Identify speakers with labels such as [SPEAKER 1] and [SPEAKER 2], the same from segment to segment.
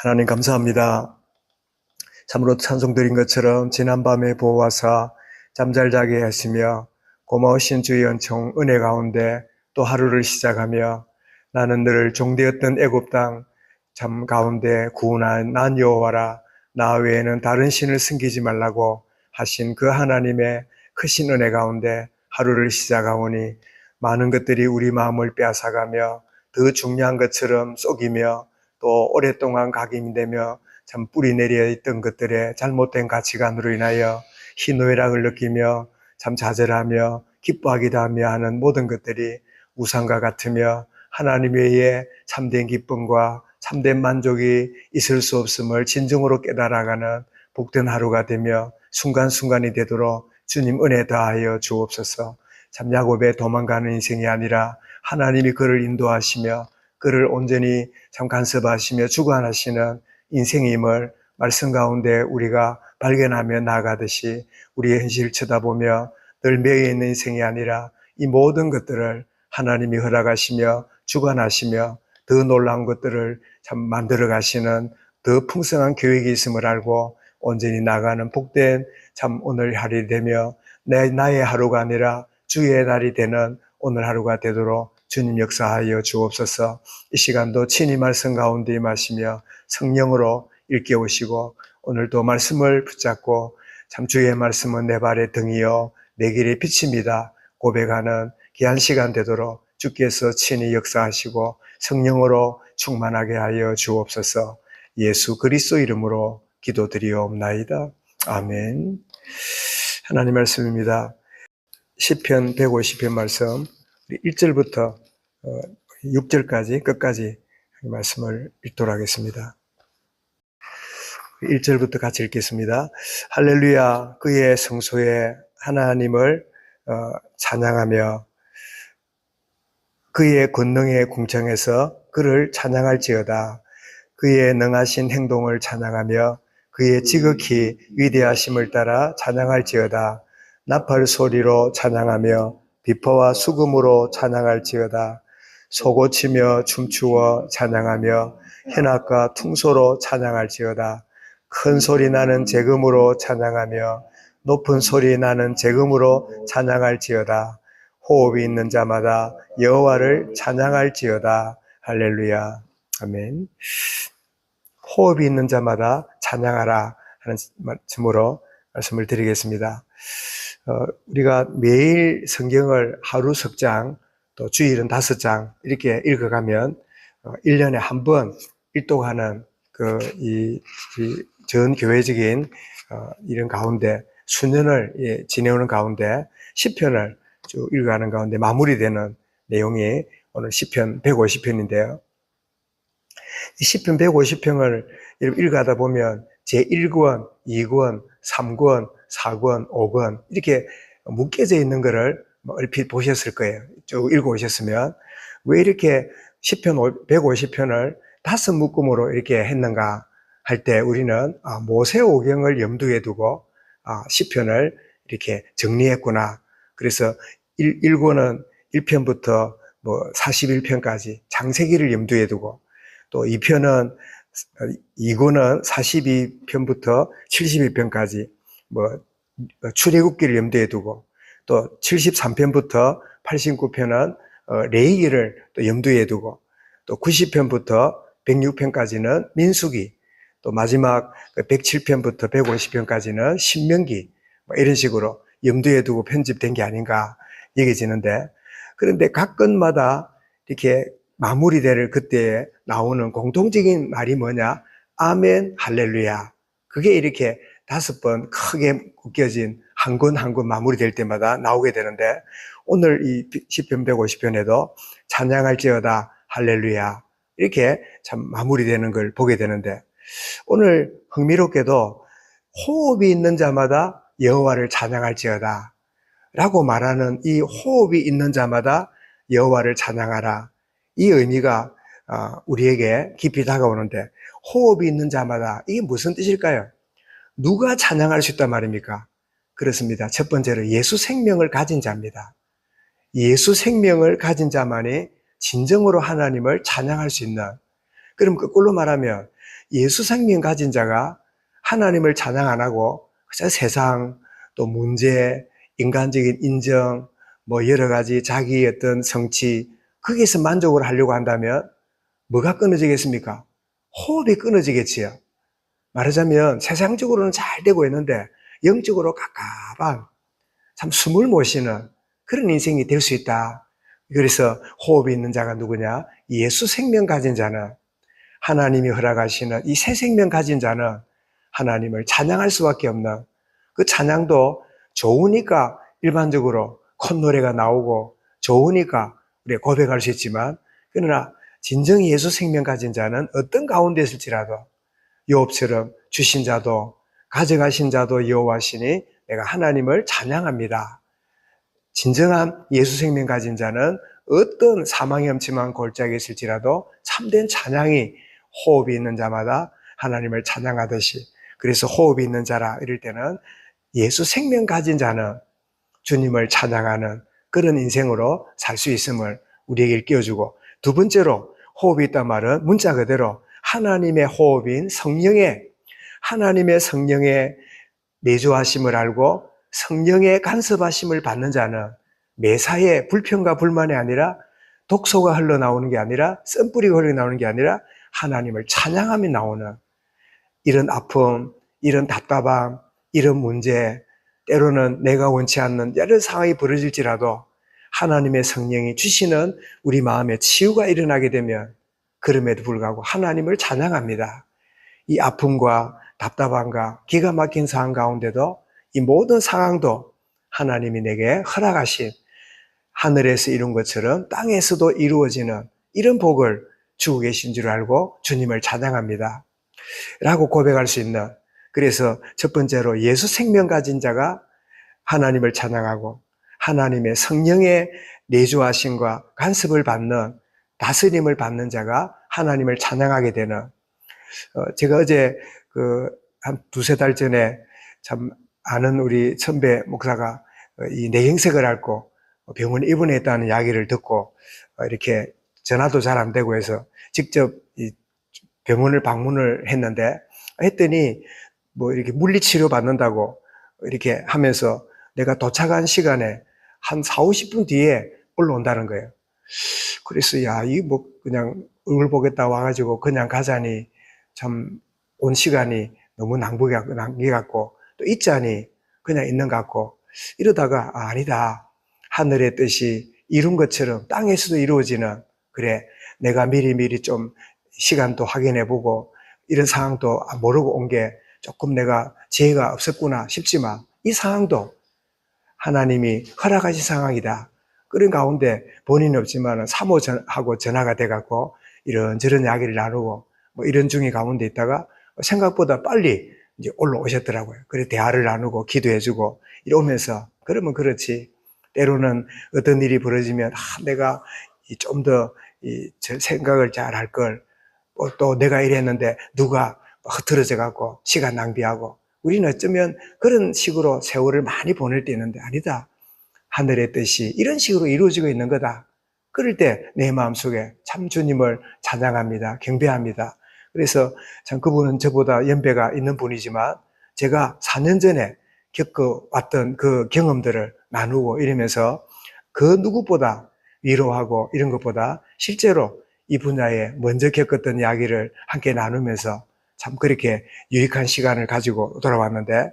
[SPEAKER 1] 하나님 감사합니다. 참으로 찬송드린 것처럼 지난밤에 보호하사 잠잘 자게 하시며 고마우신 주의 은총 은혜 가운데 또 하루를 시작하며 나는 늘 종되었던 애굽 땅 잠 가운데 구원한 난 여호와라 나 외에는 다른 신을 섬기지 말라고 하신 그 하나님의 크신 은혜 가운데 하루를 시작하오니 많은 것들이 우리 마음을 빼앗아가며 더 중요한 것처럼 속이며 또 오랫동안 각인되며 참 뿌리 내려 있던 것들의 잘못된 가치관으로 인하여 희노애락을 느끼며 참 좌절하며 기뻐하기도 하며 하는 모든 것들이 우상과 같으며 하나님 외에 참된 기쁨과 참된 만족이 있을 수 없음을 진정으로 깨달아가는 복된 하루가 되며 순간순간이 되도록 주님 은혜 다하여 주옵소서. 참 야곱의 도망가는 인생이 아니라 하나님이 그를 인도하시며 그를 온전히 참 간섭하시며 주관하시는 인생임을 말씀 가운데 우리가 발견하며 나아가듯이 우리의 현실을 쳐다보며 늘 매여 있는 인생이 아니라 이 모든 것들을 하나님이 허락하시며 주관하시며 더 놀라운 것들을 참 만들어 가시는 더 풍성한 계획이 있음을 알고 온전히 나가는 복된 참 오늘 하루이 되며 나의 하루가 아니라 주의 날이 되는 오늘 하루가 되도록 주님 역사하여 주옵소서. 이 시간도 친히 말씀 가운데 임하시며 성령으로 일깨우시고 오늘도 말씀을 붙잡고 참 주의 말씀은 내 발의 등이요 내 길의 빛입니다 고백하는 귀한 시간 되도록 주께서 친히 역사하시고 성령으로 충만하게 하여 주옵소서. 예수 그리스도 이름으로 기도드리옵나이다. 아멘. 하나님 말씀입니다. 시편 150편 말씀 1절부터 6절까지 끝까지 말씀을 읽도록 하겠습니다. 1절부터 같이 읽겠습니다. 할렐루야. 그의 성소에 하나님을 찬양하며 그의 권능의 궁창에서 그를 찬양할지어다. 그의 능하신 행동을 찬양하며 그의 지극히 위대하심을 따라 찬양할지어다. 나팔 소리로 찬양하며 비포와 수금으로 찬양할지어다. 소고치며 춤추어 찬양하며 현악과 퉁소로 찬양할지어다. 큰 소리 나는 재금으로 찬양하며 높은 소리 나는 재금으로 찬양할지어다. 호흡이 있는 자마다 여호와를 찬양할지어다. 할렐루야. 아멘. 호흡이 있는 자마다 찬양하라 하는 말씀으로 말씀을 드리겠습니다. 우리가 매일 성경을 하루 석장 또 주일은 5장 이렇게 읽어가면 1년에 한 번 일독하는 전 교회적인 이런 가운데 수년을 지내오는 가운데 시편을 쭉 읽어가는 가운데 마무리되는 내용이 오늘 시편 150편인데요. 이 시편 150편을 읽어가다 보면 제1권, 2권, 3권, 4권, 5권 이렇게 묶여져 있는 것을 얼핏 보셨을 거예요. 쭉 읽어오셨으면 왜 이렇게 시편 150편을 5묶음으로 이렇게 했는가 할 때 우리는 모세오경을 염두에 두고 시편을 이렇게 정리했구나. 그래서 1권은 1편부터 41편까지 창세기를 염두에 두고 또 2편은 2권은 42편부터 72편까지 출애굽기를 염두에 두고 또 73편부터 89편은 레위기를 또 염두에 두고 또 90편부터 106편까지는 민수기 또 마지막 107편부터 150편까지는 신명기 이런 식으로 염두에 두고 편집된 게 아닌가 여겨지는데 그런데 각 건마다 이렇게 마무리될 그때에 나오는 공통적인 말이 뭐냐? 아멘, 할렐루야. 그게 이렇게 5번 크게 묶여진 한 권 한 권 마무리될 때마다 나오게 되는데 오늘 이 시편 150편에도 찬양할지어다 할렐루야 이렇게 참 마무리되는 걸 보게 되는데 오늘 흥미롭게도 호흡이 있는 자마다 여호와를 찬양할지어다 라고 말하는 이 호흡이 있는 자마다 여호와를 찬양하라 이 의미가 우리에게 깊이 다가오는데 호흡이 있는 자마다 이게 무슨 뜻일까요? 누가 찬양할 수 있단 말입니까? 그렇습니다. 첫 번째로 예수 생명을 가진 자입니다. 예수 생명을 가진 자만이 진정으로 하나님을 찬양할 수 있는 그럼 거꾸로 말하면 예수 생명 가진 자가 하나님을 찬양 안 하고 그저 세상, 또 문제, 인간적인 인정, 뭐 여러 가지 자기의 어떤 성취, 거기에서 만족을 하려고 한다면 뭐가 끊어지겠습니까? 호흡이 끊어지겠지요. 말하자면 세상적으로는 잘 되고 있는데 영적으로 갑갑한, 참 숨을 못 쉬는 그런 인생이 될 수 있다. 그래서 호흡이 있는 자가 누구냐? 예수 생명 가진 자는, 하나님이 허락하시는 이 새 생명 가진 자는 하나님을 찬양할 수밖에 없는, 그 찬양도 좋으니까 일반적으로 콧노래가 나오고 좋으니까 우리가 고백할 수 있지만, 그러나 진정 예수 생명 가진 자는 어떤 가운데 있을지라도 요업처럼 주신 자도 가져가신 자도 여호와시니 내가 하나님을 찬양합니다. 진정한 예수 생명 가진 자는 어떤 사망이 엄침한 골짜기에 있을지라도 참된 찬양이 호흡이 있는 자마다 하나님을 찬양하듯이, 그래서 호흡이 있는 자라 이럴 때는 예수 생명 가진 자는 주님을 찬양하는 그런 인생으로 살 수 있음을 우리에게 일깨워주고, 두 번째로 호흡이 있단 말은 문자 그대로 하나님의 호흡인 하나님의 성령의 내주하심을 알고 성령의 간섭하심을 받는 자는 매사에 불평과 불만이 아니라, 독소가 흘러나오는 게 아니라, 썬뿌리가 흘러나오는 게 아니라 하나님을 찬양하며 나오는, 이런 아픔, 이런 답답함, 이런 문제, 때로는 내가 원치 않는 여러 상황이 벌어질지라도 하나님의 성령이 주시는 우리 마음에 치유가 일어나게 되면 그럼에도 불구하고 하나님을 찬양합니다. 이 아픔과 답답함과 기가 막힌 상황 가운데도 이 모든 상황도 하나님이 내게 허락하신, 하늘에서 이룬 것처럼 땅에서도 이루어지는 이런 복을 주고 계신 줄 알고 주님을 찬양합니다 라고 고백할 수 있는, 그래서 첫 번째로 예수 생명 가진 자가 하나님을 찬양하고 하나님의 성령의 내주하심과 간섭을 받는, 다스림을 받는 자가 하나님을 찬양하게 되는, 제가 어제 한 두세 달 전에 참 아는 우리 선배 목사가 이 뇌경색을 앓고 병원에 입원했다는 이야기를 듣고 이렇게 전화도 잘 안 되고 해서 직접 이 병원을 방문을 했더니 뭐 이렇게 물리치료 받는다고 이렇게 하면서 내가 도착한 시간에 한 4, 50분 뒤에 올라온다는 거예요. 그래서 이 뭐 그냥 얼굴 보겠다 와가지고 그냥 가자니 참 온 시간이 너무 낭비 같고 또 있자니 그냥 있는 것 같고, 이러다가 아니다. 하늘의 뜻이 이룬 것처럼 땅에서도 이루어지는, 그래 내가 미리 좀 시간도 확인해보고 이런 상황도 모르고 온 게 조금 내가 지혜가 없었구나 싶지만 이 상황도 하나님이 허락하신 상황이다. 그런 가운데 본인은 없지만 사모하고 전화가 돼갖고 이런저런 이야기를 나누고 뭐 이런 중의 가운데 있다가 생각보다 빨리 이제 올라오셨더라고요. 그래 대화를 나누고 기도해주고 이러면서, 그러면 그렇지. 때로는 어떤 일이 벌어지면 내가 좀 더 생각을 잘 할 걸, 또 내가 이랬는데 누가 흐트러져 갖고 시간 낭비하고, 우리는 어쩌면 그런 식으로 세월을 많이 보낼 때 있는데 아니다. 하늘의 뜻이 이런 식으로 이루어지고 있는 거다. 그럴 때 내 마음속에 참 주님을 찬양합니다. 경배합니다. 그래서 참 그분은 저보다 연배가 있는 분이지만 제가 4년 전에 겪어왔던 그 경험들을 나누고 이러면서 그 누구보다 위로하고 이런 것보다 실제로 이 분야에 먼저 겪었던 이야기를 함께 나누면서 참 그렇게 유익한 시간을 가지고 돌아왔는데,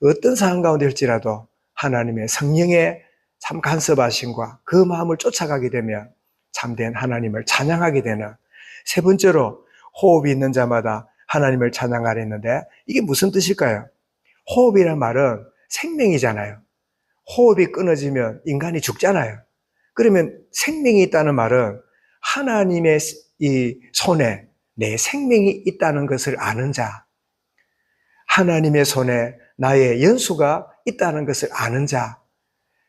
[SPEAKER 1] 어떤 상황 가운데 할지라도 하나님의 성령의 참 간섭하심과 그 마음을 쫓아가게 되면 참된 하나님을 찬양하게 되는, 세 번째로 호흡이 있는 자마다 하나님을 찬양하려 했는데, 이게 무슨 뜻일까요? 호흡이란 말은 생명이잖아요. 호흡이 끊어지면 인간이 죽잖아요. 그러면 생명이 있다는 말은 하나님의 이 손에 내 생명이 있다는 것을 아는 자, 하나님의 손에 나의 연수가 있다는 것을 아는 자,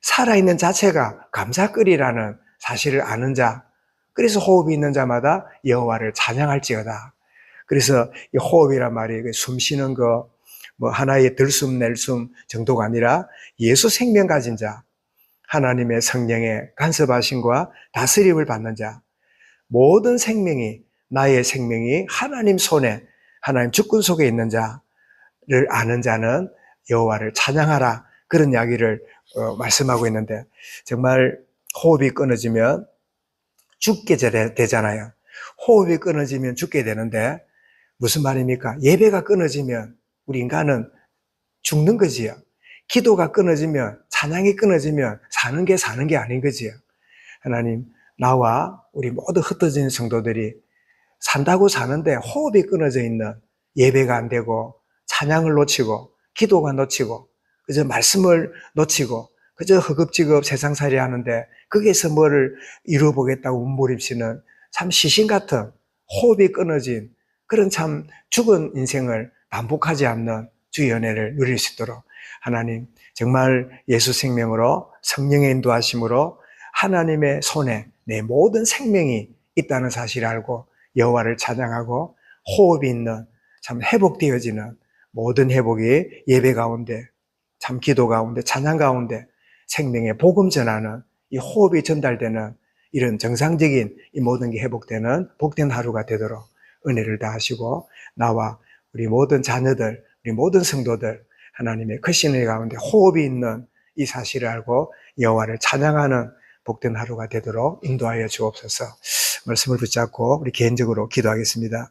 [SPEAKER 1] 살아있는 자체가 감사거리라는 사실을 아는 자, 그래서 호흡이 있는 자마다 여호와를 찬양할지어다. 그래서 이 호흡이란 말이 숨 쉬는 거, 뭐 하나의 들숨 낼숨 정도가 아니라 예수 생명 가진 자, 하나님의 성령의 간섭하심과 다스림을 받는 자, 모든 생명이 나의 생명이 하나님 손에, 하나님 주권 속에 있는 자를 아는 자는 여호와를 찬양하라. 그런 이야기를 말씀하고 있는데, 정말 호흡이 끊어지면 죽게 되잖아요. 호흡이 끊어지면 죽게 되는데 무슨 말입니까? 예배가 끊어지면 우리 인간은 죽는 거지요. 기도가 끊어지면, 찬양이 끊어지면 사는 게 아닌 거지요. 하나님, 나와 우리 모두 흩어진 성도들이 산다고 사는데 호흡이 끊어져 있는, 예배가 안 되고 찬양을 놓치고 기도가 놓치고 그저 말씀을 놓치고 그저 허겁지겁 세상살이 하는데 거기에서 뭐를 이루어보겠다고 몸부림치는 참 시신 같은, 호흡이 끊어진 그런 참 죽은 인생을 반복하지 않는 주의 은혜를 누릴 수 있도록 하나님, 정말 예수 생명으로, 성령의 인도하심으로 하나님의 손에 내 모든 생명이 있다는 사실을 알고 여호와를 찬양하고 호흡이 있는, 참 회복되어지는 모든 회복이 예배 가운데, 참 기도 가운데, 찬양 가운데 생명의 복음 전하는, 이 호흡이 전달되는 이런 정상적인 이 모든 게 회복되는 복된 하루가 되도록 은혜를 다하시고, 나와 우리 모든 자녀들, 우리 모든 성도들 하나님의 크신 은혜 가운데 호흡이 있는 이 사실을 알고 여호와를 찬양하는 복된 하루가 되도록 인도하여 주옵소서. 말씀을 붙잡고 우리 개인적으로 기도하겠습니다.